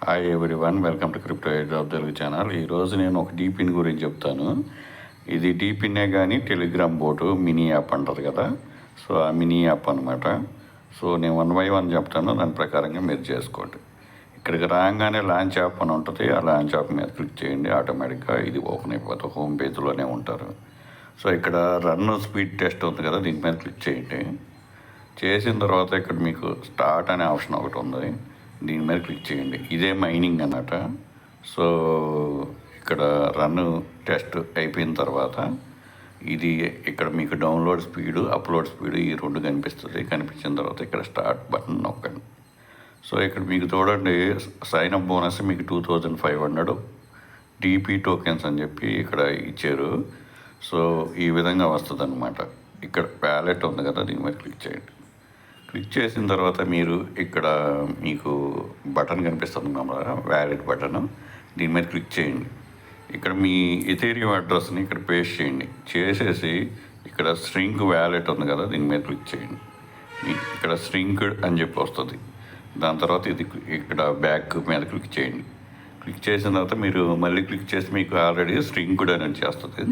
Hi everyone, welcome to crypto air of Telugu channel. ఈరోజు నేను ఒక డీపిన్ గురించి చెప్తాను. ఇది డీపిన్నే కానీ టెలిగ్రామ్ బోటు మినీ యాప్ అంటారు కదా, సో ఆ మినీ యాప్ అనమాట. సో నేను 1 by 1 చెప్తాను, దాని ప్రకారంగా మీరు చేసుకోండి. ఇక్కడికి రాగానే లాంచ్ యాప్ అని ఉంటుంది. ఆ లాంచ్ యాప్ మీద క్లిక్ చేయండి, ఆటోమేటిక్గా ఇది ఓపెన్ అయిపోతుంది. హోమ్ పేజ్లోనే ఉంటారు. సో ఇక్కడ రన్ స్పీడ్ టెస్ట్ ఉంది కదా, దీని మీద క్లిక్ చేయండి. చేసిన తర్వాత ఇక్కడ మీకు స్టార్ట్ అనే ఆప్షన్ ఒకటి ఉంది, దీని మీద క్లిక్ చేయండి. ఇదే మైనింగ్ అన్నమాట. సో ఇక్కడ రన్ టెస్ట్ అయిపోయిన తర్వాత ఇది ఇక్కడ మీకు డౌన్లోడ్ స్పీడు, అప్లోడ్ స్పీడు ఈ రెండు కనిపిస్తుంది. కనిపించిన తర్వాత ఇక్కడ స్టార్ట్ బటన్ నొక్కండి. సో ఇక్కడ మీకు చూడండి, సైన్ అప్ బోనస్ మీకు 2500 డీపీ టోకెన్స్ అని చెప్పి ఇక్కడ ఇచ్చారు. సో ఈ విధంగా వస్తుంది అనమాట. ఇక్కడ వ్యాలెట్ ఉంది కదా, దీని మీద క్లిక్ చేయండి. క్లిక్ చేసిన తర్వాత మీరు ఇక్కడ మీకు బటన్ కనిపిస్తుంది కదా, వ్యాలెట్ బటన్, దీని మీద క్లిక్ చేయండి. ఇక్కడ మీ ఎథీరియం అడ్రస్ని ఇక్కడ పేస్ట్ చేయండి. చేసేసి ఇక్కడ స్ట్రింగ్ వ్యాలెట్ ఉంది కదా, దీని మీద క్లిక్ చేయండి. ఇక్కడ స్ట్రింగ్ అని చెప్పి వస్తుంది. దాని తర్వాత ఇది ఇక్కడ బ్యాక్ మీద క్లిక్ చేయండి. క్లిక్ చేసిన తర్వాత మీరు మళ్ళీ క్లిక్ చేసి మీకు ఆల్రెడీ స్ట్రింగ్డ్ అని చేస్తుంది.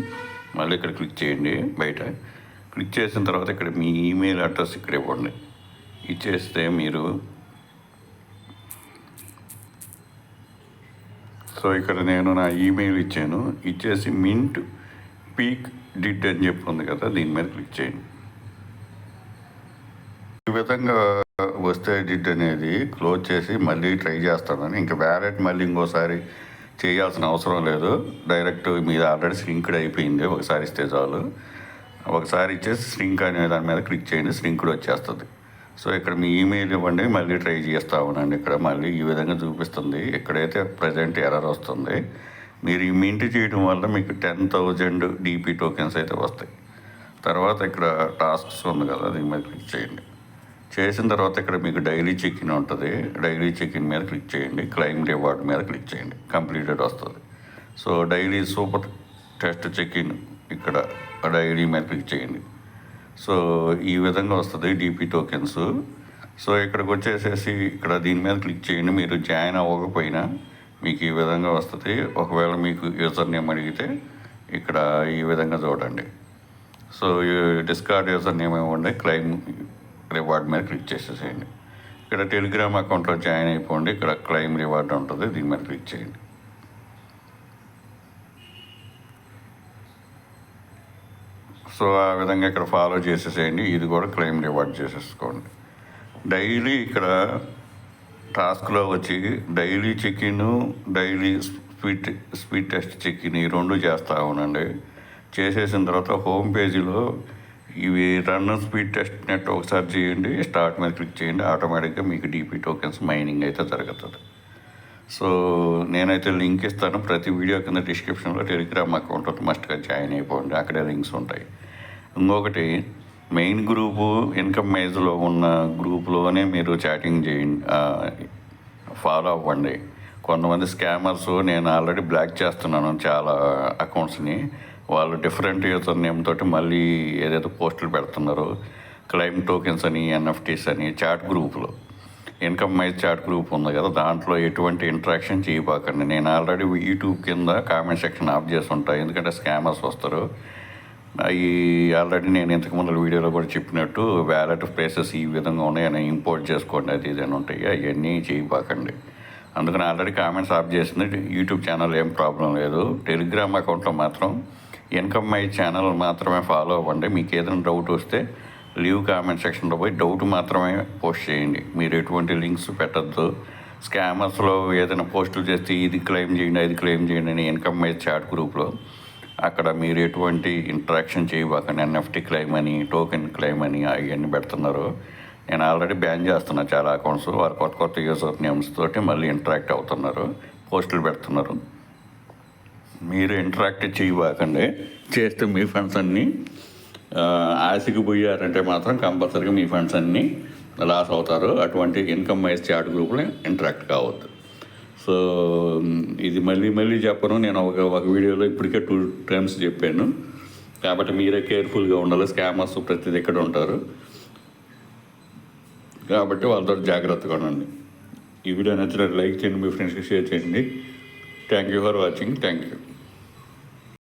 మళ్ళీ ఇక్కడ క్లిక్ చేయండి. బయట క్లిక్ చేసిన తర్వాత ఇక్కడ మీ ఈమెయిల్ అడ్రస్ ఇక్కడ ఇవ్వండి. ఇచ్చేస్తే మీరు సో ఇక్కడ నేను నా ఈమెయిల్ ఇచ్చాను. ఇచ్చేసి మింట్ పీక్ డిడ్ అని చెప్పి ఉంది కదా, దీని మీద క్లిక్ చేయండి. ఈ విధంగా వస్తే డిడ్ అనేది క్లోజ్ చేసి మళ్ళీ ట్రై చేస్తానని, ఇంకా వ్యాలెట్ మళ్ళీ ఇంకోసారి చేయాల్సిన అవసరం లేదు. డైరెక్ట్ మీద ఆల్రెడీ స్ట్రింక్డ్ అయిపోయింది, ఒకసారి ఇస్తే చాలు. ఒకసారి ఇచ్చేసి స్ట్రింక్ అనే దాని మీద క్లిక్ చేయండి, స్ట్రింక్డ్ వచ్చేస్తుంది. సో ఇక్కడ మీ ఈమెయిల్ ఇవ్వండి, మళ్ళీ ట్రై చేస్తూ ఉండండి. ఇక్కడ మళ్ళీ ఈ విధంగా చూపిస్తుంది. ఎక్కడైతే ప్రజెంట్ ఎర్రర్ వస్తుంది, మీరు ఈ మింట్ చేయడం వల్ల మీకు 10,000 డీపీ టోకెన్స్ అయితే వస్తాయి. తర్వాత ఇక్కడ టాస్క్స్ ఉంది కదా, దీని మీద క్లిక్ చేయండి. చేసిన తర్వాత ఇక్కడ మీకు డైలీ చెక్-ఇన్ ఉంటుంది. డైలీ చెక్-ఇన్ మీద క్లిక్ చేయండి. క్లైమ్ రివార్డ్ మీద క్లిక్ చేయండి, కంప్లీటెడ్ వస్తుంది. So daily super test check-in ఇక్కడ డైలీ మీద క్లిక్ చేయండి. సో ఈ విధంగా వస్తుంది డీపీ టోకెన్స్. సో ఇక్కడికి వచ్చేసేసి ఇక్కడ దీని మీద క్లిక్ చేయండి. మీరు జాయిన్ అవ్వకపోయినా మీకు ఈ విధంగా వస్తుంది. ఒకవేళ మీకు యూజర్ నేమ్ అడిగితే ఇక్కడ ఈ విధంగా చూడండి. సో డిస్కార్డ్ యూజర్ నేమ్ ఇవ్వండి, క్లైమ్ రివార్డ్ మీద క్లిక్ చేసేసేయండి. ఇక్కడ టెలిగ్రామ్ అకౌంట్లో జాయిన్ అయిపోండి. ఇక్కడ క్లైమ్ రివార్డ్ ఉంటుంది, దీని మీద క్లిక్ చేయండి. సో ఆ విధంగా ఇక్కడ ఫాలో చేసేసేయండి. ఇది కూడా క్లెయిమ్ రివార్డ్ చేసేసుకోండి. డైలీ ఇక్కడ టాస్క్లో వచ్చి daily check-in, daily speed test check-in ఈ రెండు చేస్తూ ఉండండి. చేసేసిన తర్వాత హోమ్ పేజీలో ఇవి రన్ స్పీడ్ టెస్ట్ నెట్ ఒకసారి చేయండి, స్టార్ట్ మీద క్లిక్ చేయండి. ఆటోమేటిక్గా మీకు డీపీ టోకెన్స్ మైనింగ్ అయితే జరుగుతుంది. సో నేనైతే లింక్ ఇస్తాను ప్రతి వీడియో కింద. డిస్క్రిప్షన్లో టెలిగ్రామ్ అకౌంట్ మస్ట్గా జాయిన్ అయిపోండి, అక్కడే లింక్స్ ఉంటాయి. ఇంకొకటి, మెయిన్ గ్రూపు ఇన్కమ్ మైజ్లో ఉన్న గ్రూప్లోనే మీరు చాటింగ్ చేయండి, ఫాలో అవ్వండి. కొంతమంది స్కామర్స్, నేను ఆల్రెడీ బ్లాక్ చేస్తున్నాను చాలా అకౌంట్స్ని. వాళ్ళు డిఫరెంట్ యూజర్ నేమ్ తోటి మళ్ళీ ఏదైతే పోస్టులు పెడుతున్నారో, క్లైమ్ టోకెన్స్ అని, ఎన్ఎఫ్టీస్ అని చాట్ గ్రూప్లో. ఇన్కమ్ మైజ్ చాట్ గ్రూప్ ఉంది కదా, దాంట్లో ఎటువంటి ఇంటరాక్షన్ చేయబాకండి. నేను ఆల్రెడీ యూట్యూబ్ కింద కామెంట్ సెక్షన్ ఆఫ్ చేసి ఉంటాయి, ఎందుకంటే స్కామర్స్ వస్తారు. అవి ఆల్రెడీ నేను ఇంతకుముందు వీడియోలో కూడా చెప్పినట్టు వ్యాలెట్ ప్లేసెస్ ఈ విధంగా ఉన్నాయని ఇంపోర్ట్ చేసుకోండి, అది ఇదని ఉంటాయి, అవన్నీ చేయబాకండి. అందుకని ఆల్రెడీ కామెంట్స్ ఆఫ్ చేసింది. యూట్యూబ్ ఛానల్ ఏం ప్రాబ్లం లేదు. టెలిగ్రామ్ అకౌంట్లో మాత్రం ఇన్కమ్ మైజ్ ఛానల్ మాత్రమే ఫాలో అవ్వండి. మీకు ఏదైనా డౌట్ వస్తే లీవ్ కామెంట్ సెక్షన్లో పోయి డౌట్ మాత్రమే పోస్ట్ చేయండి. మీరు ఎటువంటి లింక్స్ పెట్టద్దు. స్కామర్స్లో ఏదైనా పోస్టులు చేస్తే ఇది క్లెయిమ్ చేయండి, అది క్లెయిమ్ చేయండి అని ఇన్కమ్ మైజ్ చాట్ గ్రూప్లో అక్కడ మీరు ఎటువంటి ఇంటరాక్షన్ చేయబాకండి. ఎన్ఎఫ్టీ క్లెయిమ్ అని, టోకెన్ క్లెయిమ్ అని అవన్నీ పెడుతున్నారు. నేను ఆల్రెడీ బ్యాన్ చేస్తున్నా చాలా అకౌంట్స్. వారు కొత్త కొత్త యూజర్ నేమ్స్ తోటి మళ్ళీ ఇంటరాక్ట్ అవుతున్నారు, పోస్టులు పెడుతున్నారు. మీరు ఇంటరాక్ట్ చేయబాకండి. చేస్తే మీ ఫండ్స్ అన్నీ ఆశకి పోయారంటే మాత్రం కంపల్సరీగా మీ ఫండ్స్ అన్నీ లాస్ అవుతారు. అటువంటి ఇన్కమ్ మైజ్ చాట్ గ్రూప్లో ఇంటరాక్ట్ కావద్దు. సో ఇది మళ్ళీ చెప్పను. నేను ఒక వీడియోలో ఇప్పటికే 2 times చెప్పాను. కాబట్టి మీరే కేర్ఫుల్గా ఉండాలి. స్కామర్స్ ప్రతి దగ్గర ఉంటారు, కాబట్టి వాళ్ళతో జాగ్రత్తగా ఉండండి. ఈ వీడియో నచ్చినట్టు లైక్ చేయండి, మీ ఫ్రెండ్స్కి షేర్ చేయండి. Thank you for watching. Thank you.